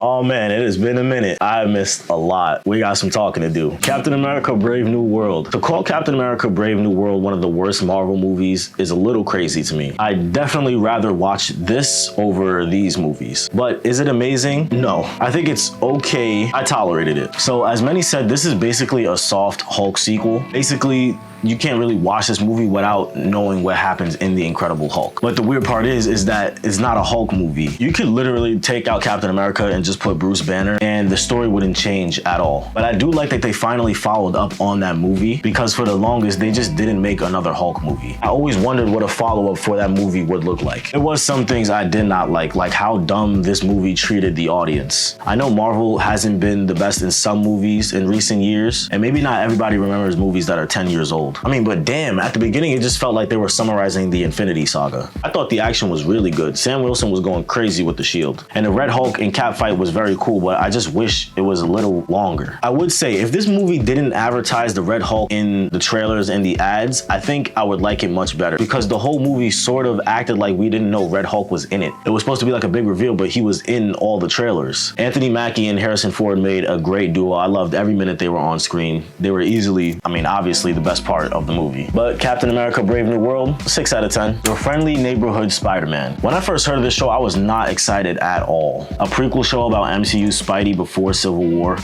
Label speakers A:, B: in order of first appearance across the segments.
A: Oh man, it has been a minute. I missed a lot. We got some talking to do. Captain America Brave New World. To call Captain America Brave New World one of the worst Marvel movies is a little crazy to me. I'd definitely rather watch this over these movies. But is it amazing? No. I think it's okay. I tolerated it. So as many said, this is basically a soft Hulk sequel. Basically, you can't really watch this movie without knowing what happens in The Incredible Hulk. But the weird part is that it's not a Hulk movie. You could literally take out Captain America and just put Bruce Banner and the story wouldn't change at all. But I do like that they finally followed up on that movie, because for the longest, they just didn't make another Hulk movie. I always wondered what a follow-up for that movie would look like. There was some things I did not like how dumb this movie treated the audience. I know Marvel hasn't been the best in some movies in recent years, and maybe not everybody remembers movies that are 10 years old. I mean, but damn, at the beginning, it just felt like they were summarizing the Infinity Saga. I thought the action was really good. Sam Wilson was going crazy with the shield. And the Red Hulk and Cap fight was very cool, but I just wish it was a little longer. I would say, if this movie didn't advertise the Red Hulk in the trailers and the ads, I think I would like it much better, because the whole movie sort of acted like we didn't know Red Hulk was in it. It was supposed to be like a big reveal, but he was in all the trailers. Anthony Mackie and Harrison Ford made a great duo. I loved every minute they were on screen. They were easily, obviously the best part of the movie. But Captain America Brave New World, 6 out of 10. Your friendly neighborhood Spider-Man. When I first heard of this show, I was not excited at all. A prequel show about MCU Spidey before Civil War.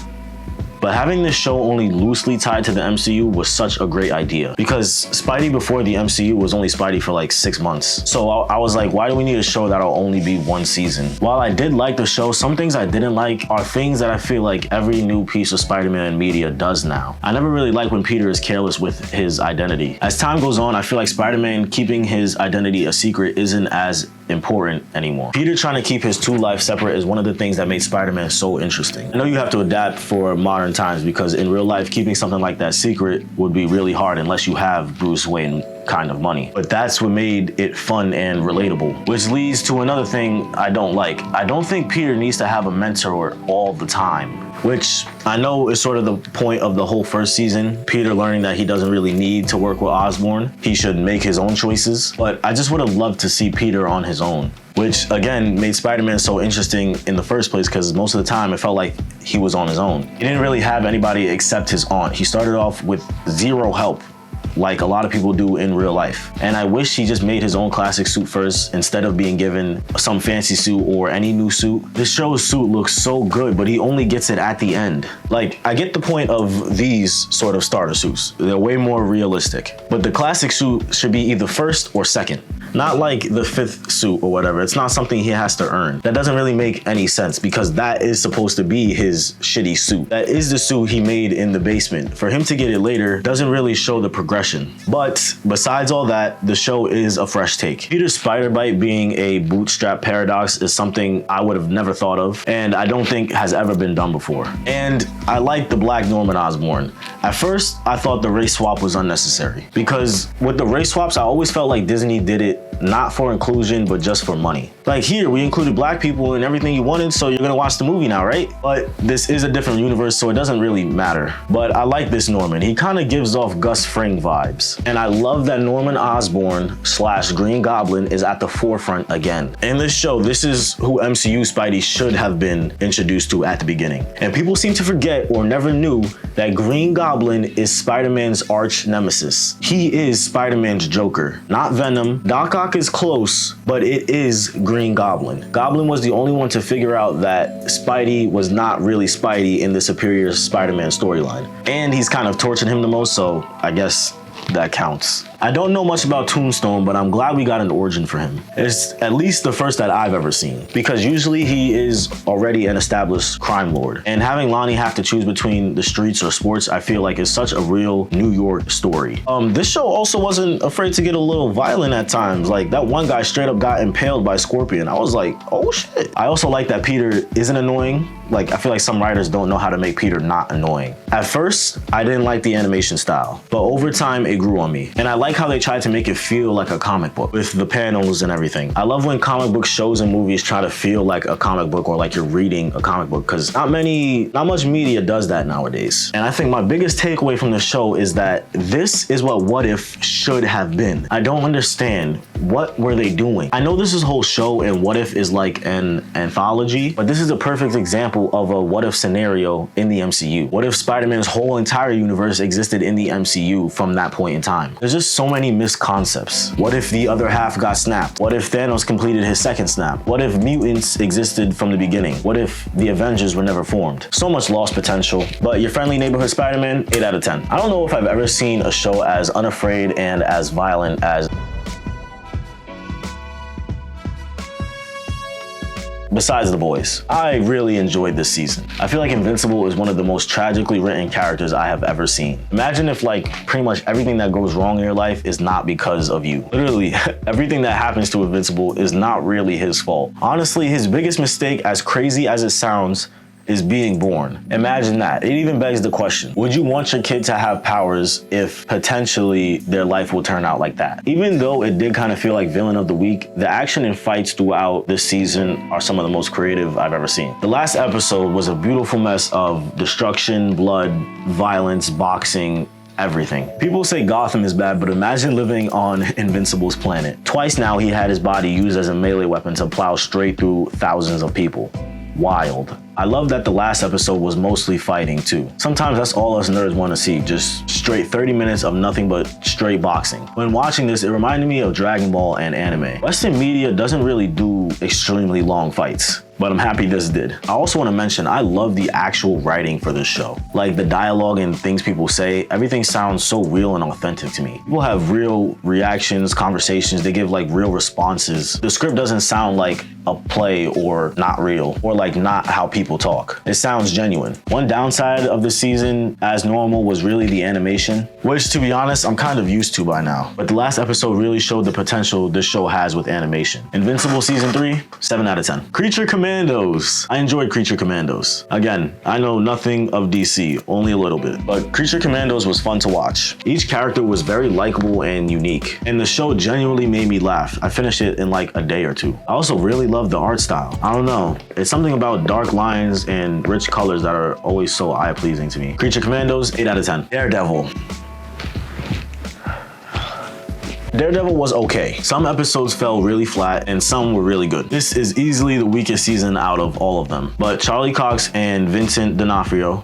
A: But having this show only loosely tied to the MCU was such a great idea, because Spidey before the MCU was only Spidey for like 6 months. So I was like, why do we need a show that'll only be 1 season? While I did like the show, some things I didn't like are things that I feel like every new piece of Spider-Man media does now. I never really like when Peter is careless with his identity. As time goes on, I feel like Spider-Man keeping his identity a secret isn't as important anymore. Peter trying to keep his two lives separate is one of the things that made Spider-Man so interesting. I know you have to adapt for modern times, because in real life, keeping something like that secret would be really hard unless you have Bruce Wayne kind of money. But that's what made it fun and relatable, which leads to another thing I don't like. I don't think Peter needs to have a mentor all the time, which I know is sort of the point of the whole first season. Peter learning that he doesn't really need to work with Osborn. He should make his own choices. But I just would have loved to see Peter on his own, which again made Spider-Man so interesting in the first place, because most of the time it felt like he was on his own. He didn't really have anybody except his aunt. He started off with zero help, like a lot of people do in real life. And I wish he just made his own classic suit first, instead of being given some fancy suit or any new suit. This show's suit looks so good, but he only gets it at the end. Like, I get the point of these sort of starter suits. They're way more realistic. But the classic suit should be either first or second. Not like the 5th suit or whatever. It's not something he has to earn. That doesn't really make any sense, because that is supposed to be his shitty suit. That is the suit he made in the basement. For him to get it later doesn't really show the progression. But besides all that, the show is a fresh take. Peter's spider bite being a bootstrap paradox is something I would have never thought of, and I don't think has ever been done before. And I like the Black Norman Osborn. At first, I thought the race swap was unnecessary, because with the race swaps, I always felt like Disney did it not for inclusion, but just for money. Like, here, we included black people in everything you wanted, so you're gonna watch the movie now, right? But this is a different universe, so it doesn't really matter. But I like this Norman. He kind of gives off Gus Fring vibes. And I love that Norman Osborn / Green Goblin is at the forefront again. In this show, this is who MCU Spidey should have been introduced to at the beginning. And people seem to forget or never knew that Green Goblin is Spider-Man's arch nemesis. He is Spider-Man's Joker, not Venom. Doc Ock is close, but it is Green Goblin. Goblin was the only one to figure out that Spidey was not really Spidey in the Superior Spider-Man storyline. And he's kind of tortured him the most, so I guess that counts. I don't know much about Tombstone, but I'm glad we got an origin for him. It's at least the first that I've ever seen, because usually he is already an established crime lord. And having Lonnie have to choose between the streets or sports, I feel like is such a real New York story. This show also wasn't afraid to get a little violent at times. Like, that one guy straight up got impaled by Scorpion. I was like, oh shit. I also like that Peter isn't annoying. Like, I feel like some writers don't know how to make Peter not annoying. At first, I didn't like the animation style, but over time it grew on me. And I like how they tried to make it feel like a comic book with the panels and everything. I love when comic book shows and movies try to feel like a comic book, or like you're reading a comic book, because not much media does that nowadays. And I think my biggest takeaway from the show is that this is what If should have been. I don't understand what were they doing? I know this is a whole show and What If is like an anthology, but this is a perfect example of a what if scenario in the MCU. What if Spider-Man's whole entire universe existed in the MCU from that point in time? There's just so many missed concepts. What if the other half got snapped? What if Thanos completed his second snap? What if mutants existed from the beginning? What if the Avengers were never formed? So much lost potential, but your friendly neighborhood Spider-Man, 8 out of 10. I don't know if I've ever seen a show as unafraid and as violent as besides The Boys. I really enjoyed this season. I feel like Invincible is one of the most tragically written characters I have ever seen. Imagine if like pretty much everything that goes wrong in your life is not because of you. Literally, everything that happens to Invincible is not really his fault. Honestly, his biggest mistake, as crazy as it sounds, is being born. Imagine that. It even begs the question, would you want your kid to have powers if potentially their life will turn out like that? Even though it did kind of feel like villain of the week, the action and fights throughout this season are some of the most creative I've ever seen. The last episode was a beautiful mess of destruction, blood, violence, boxing, everything. People say Gotham is bad, but imagine living on Invincible's planet. Twice now he had his body used as a melee weapon to plow straight through thousands of people. Wild. I love that the last episode was mostly fighting too. Sometimes that's all us nerds want to see, just straight 30 minutes of nothing but straight boxing. When watching this, it reminded me of Dragon Ball and anime. Western media doesn't really do extremely long fights, but I'm happy this did. I also want to mention, I love the actual writing for this show. Like the dialogue and things people say, everything sounds so real and authentic to me. People have real reactions, conversations, they give like real responses. The script doesn't sound like a play or not real, or like not how people talk. It sounds genuine. One downside of the season, as normal, was really the animation, which to be honest, I'm kind of used to by now. But the last episode really showed the potential this show has with animation. Invincible season 3, 7 out of 10. Creature Commandos. I enjoyed Creature Commandos. Again, I know nothing of DC, only a little bit, but Creature Commandos was fun to watch. Each character was very likable and unique, and the show genuinely made me laugh. I finished it in like a day or two. I also really love the art style. I don't know, it's something about dark lines and rich colors that are always so eye-pleasing to me. Creature Commandos, 8 out of 10. Daredevil. Daredevil was okay. Some episodes fell really flat and some were really good. This is easily the weakest season out of all of them. But Charlie Cox and Vincent D'Onofrio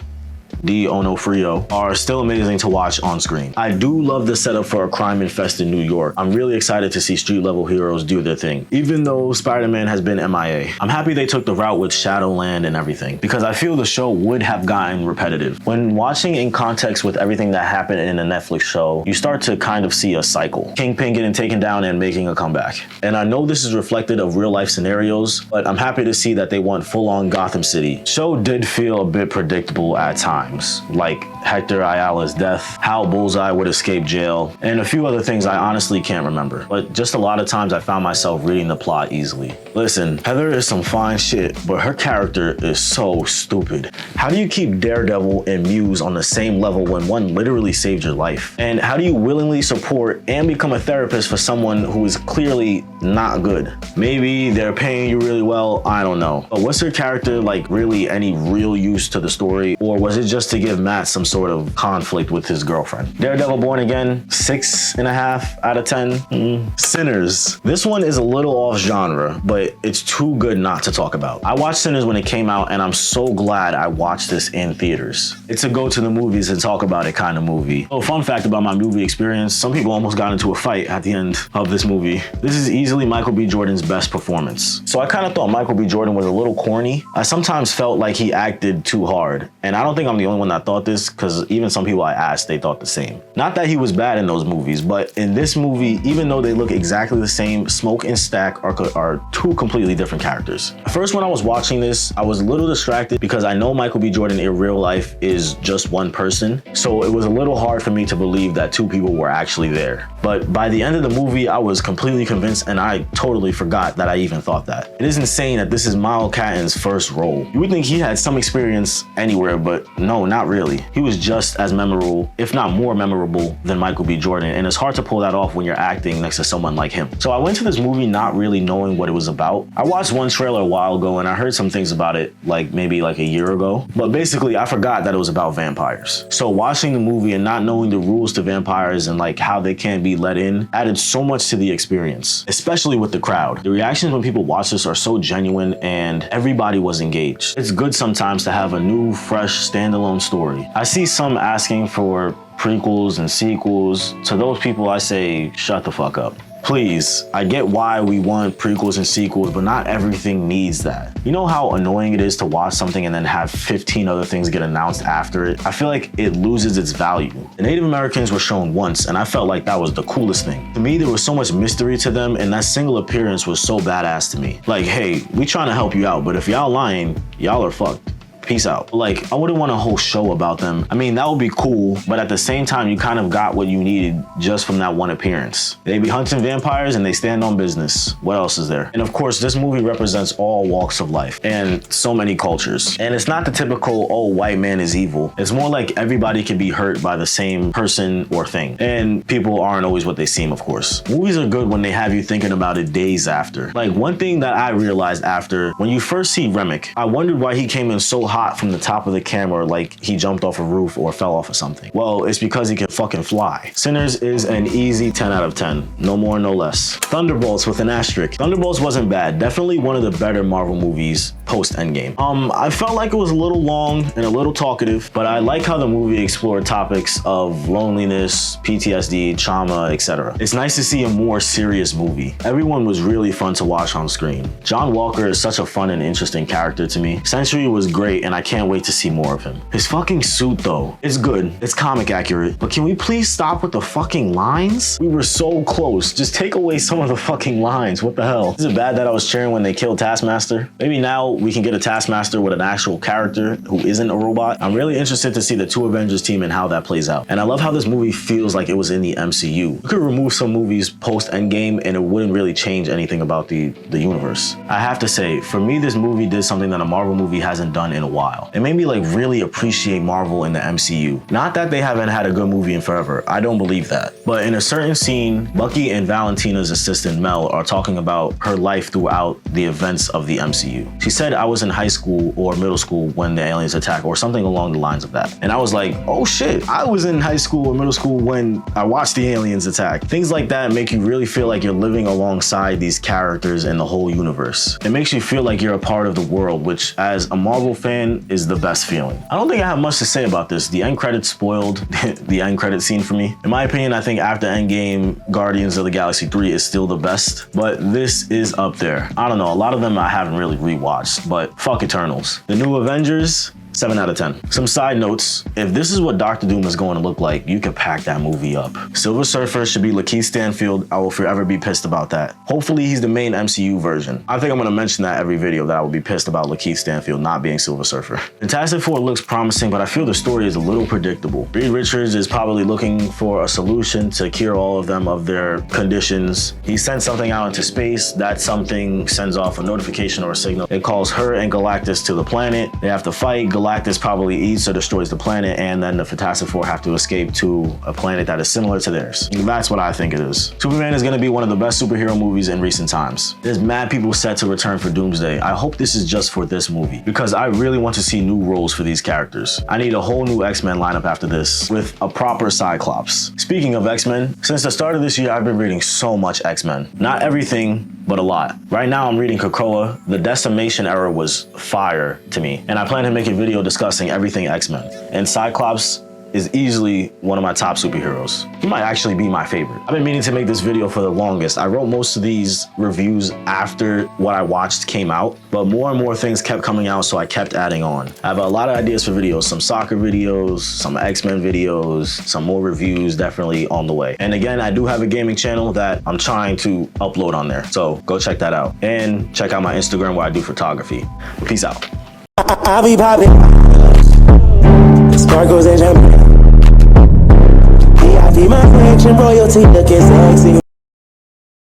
A: are still amazing to watch on screen. I do love the setup for a crime-infested New York. I'm really excited to see street-level heroes do their thing, even though Spider-Man has been MIA. I'm happy they took the route with Shadowland and everything, because I feel the show would have gotten repetitive. When watching in context with everything that happened in the Netflix show, you start to kind of see a cycle. Kingpin getting taken down and making a comeback. And I know this is reflected of real-life scenarios, but I'm happy to see that they went full-on Gotham City. Show did feel a bit predictable at times, like Hector Ayala's death, how Bullseye would escape jail, and a few other things I honestly can't remember. But just a lot of times I found myself reading the plot easily. Listen, Heather is some fine shit, but her character is so stupid. How do you keep Daredevil and Muse on the same level when one literally saved your life? And how do you willingly support and become a therapist for someone who is clearly not good? Maybe they're paying you really well, I don't know. But was her character like really any real use to the story, or was it just to give Matt some sort of conflict with his girlfriend? Daredevil Born Again, 6.5 out of 10. Sinners. This one is a little off genre, but it's too good not to talk about. I watched Sinners when it came out, and I'm so glad I watched this in theaters. It's a go to the movies and talk about it kind of movie. So fun fact about my movie experience, some people almost got into a fight at the end of this movie. This is easily Michael B. Jordan's best performance. So I kind of thought Michael B. Jordan was a little corny. I sometimes felt like he acted too hard, and I don't think I'm the only one that thought this, because even some people I asked, they thought the same. Not that he was bad in those movies, but in this movie, even though they look exactly the same, Smoke and Stack are two completely different characters. First, when I was watching this, I was a little distracted because I know Michael B. Jordan in real life is just one person, so it was a little hard for me to believe that two people were actually there. But by the end of the movie, I was completely convinced, and I totally forgot that I even thought that. It is insane that this is Miles Catton's first role. You would think he had some experience anywhere, but no, not really. He was just as memorable, if not more memorable, than Michael B. Jordan, and it's hard to pull that off when you're acting next to someone like him. So I went to this movie not really knowing what it was about. I watched one trailer a while ago, and I heard some things about it maybe like a year ago, but basically I forgot that it was about vampires. So watching the movie and not knowing the rules to vampires and like how they can't be be let in added so much to the experience, especially with the crowd. The reactions when people watch this are so genuine and everybody was engaged. It's good sometimes to have a new, fresh, standalone story. I see some asking for prequels and sequels. To those people, I say, shut the fuck up. Please, I get why we want prequels and sequels, but not everything needs that. You know how annoying it is to watch something and then have 15 other things get announced after it? I feel like it loses its value. The Native Americans were shown once, and I felt like that was the coolest thing. To me, there was so much mystery to them, and that single appearance was so badass to me. Like, hey, we trying to help you out, but if y'all lying, y'all are fucked. Peace out. Like, I wouldn't want a whole show about them. I mean, that would be cool, but at the same time, you kind of got what you needed just from that one appearance. They be hunting vampires and they stand on business. What else is there? And of course, this movie represents all walks of life and so many cultures. And it's not the typical, oh, white man is evil. It's more like everybody can be hurt by the same person or thing. And people aren't always what they seem, of course. Movies are good when they have you thinking about it days after. Like, one thing that I realized after, when you first see Remick, I wondered why he came in so hot from the top of the camera like he jumped off a roof or fell off of something. Well, it's because he can fucking fly. Sinners is an easy 10 out of 10. No more, no less. Thunderbolts with an asterisk. Thunderbolts wasn't bad. Definitely one of the better Marvel movies post Endgame. I felt like it was a little long and a little talkative, but I like how the movie explored topics of loneliness, PTSD, trauma, etc. It's nice to see a more serious movie. Everyone was really fun to watch on screen. John Walker is such a fun and interesting character to me. Sentry was great, and I can't wait to see more of him. His fucking suit though, it's good, it's comic accurate, but can we please stop with the fucking lines? We were so close. Just take away some of the fucking lines. What the hell? Is it bad that I was cheering when they killed Taskmaster? Maybe now we can get a Taskmaster with an actual character who isn't a robot. I'm really interested to see the two Avengers team and how that plays out. And I love how this movie feels like it was in the MCU. You could remove some movies post Endgame and it wouldn't really change anything about the universe. I have to say, for me, this movie did something that a Marvel movie hasn't done in a while. It made me like really appreciate Marvel in the MCU. Not that they haven't had a good movie in forever. I don't believe that. But in a certain scene, Bucky and Valentina's assistant Mel are talking about her life throughout the events of the MCU. She said, I was in high school or middle school when the aliens attacked, or something along the lines of that. And I was like, oh shit, I was in high school or middle school when I watched the aliens attack. Things like that make you really feel like you're living alongside these characters in the whole universe. It makes you feel like you're a part of the world, which as a Marvel fan is the best feeling. I don't think I have much to say about this. The end credits spoiled the end credit scene for me. In my opinion, I think after Endgame, Guardians of the Galaxy 3 is still the best, but this is up there. I don't know, a lot of them I haven't really rewatched, but fuck Eternals. The new Avengers, 7 out of 10. Some side notes, if this is what Doctor Doom is going to look like, you can pack that movie up. Silver Surfer should be Lakeith Stanfield. I will forever be pissed about that. Hopefully he's the main MCU version. I think I'm gonna mention that every video, that I will be pissed about Lakeith Stanfield not being Silver Surfer. Fantastic Four looks promising, but I feel the story is a little predictable. Reed Richards is probably looking for a solution to cure all of them of their conditions. He sends something out into space. That something sends off a notification or a signal. It calls her and Galactus to the planet. They have to fight. Galactus probably eats or destroys the planet, and then the Fantastic Four have to escape to a planet that is similar to theirs. That's what I think it is. Superman is going to be one of the best superhero movies in recent times. There's mad people set to return for Doomsday. I hope this is just for this movie, because I really want to see new roles for these characters. I need a whole new X-Men lineup after this, with a proper Cyclops. Speaking of X-Men, since the start of this year, I've been reading so much X-Men. Not everything, but a lot. Right now, I'm reading Krakoa. The Decimation era was fire to me, and I plan to make a video discussing everything X-Men. And Cyclops is easily one of my top superheroes. He might actually be my favorite. I've been meaning to make this video for the longest. I wrote most of these reviews after what I watched came out, but more and more things kept coming out, so I kept adding on. I have a lot of ideas for videos, some soccer videos, some X-Men videos, some more reviews definitely on the way. And again, I do have a gaming channel that I'm trying to upload on there, so go check that out. And check out my Instagram where I do photography. Peace out.
B: I'll be popping. Sparkles and jumping. VIP, my collection, royalty looking sexy.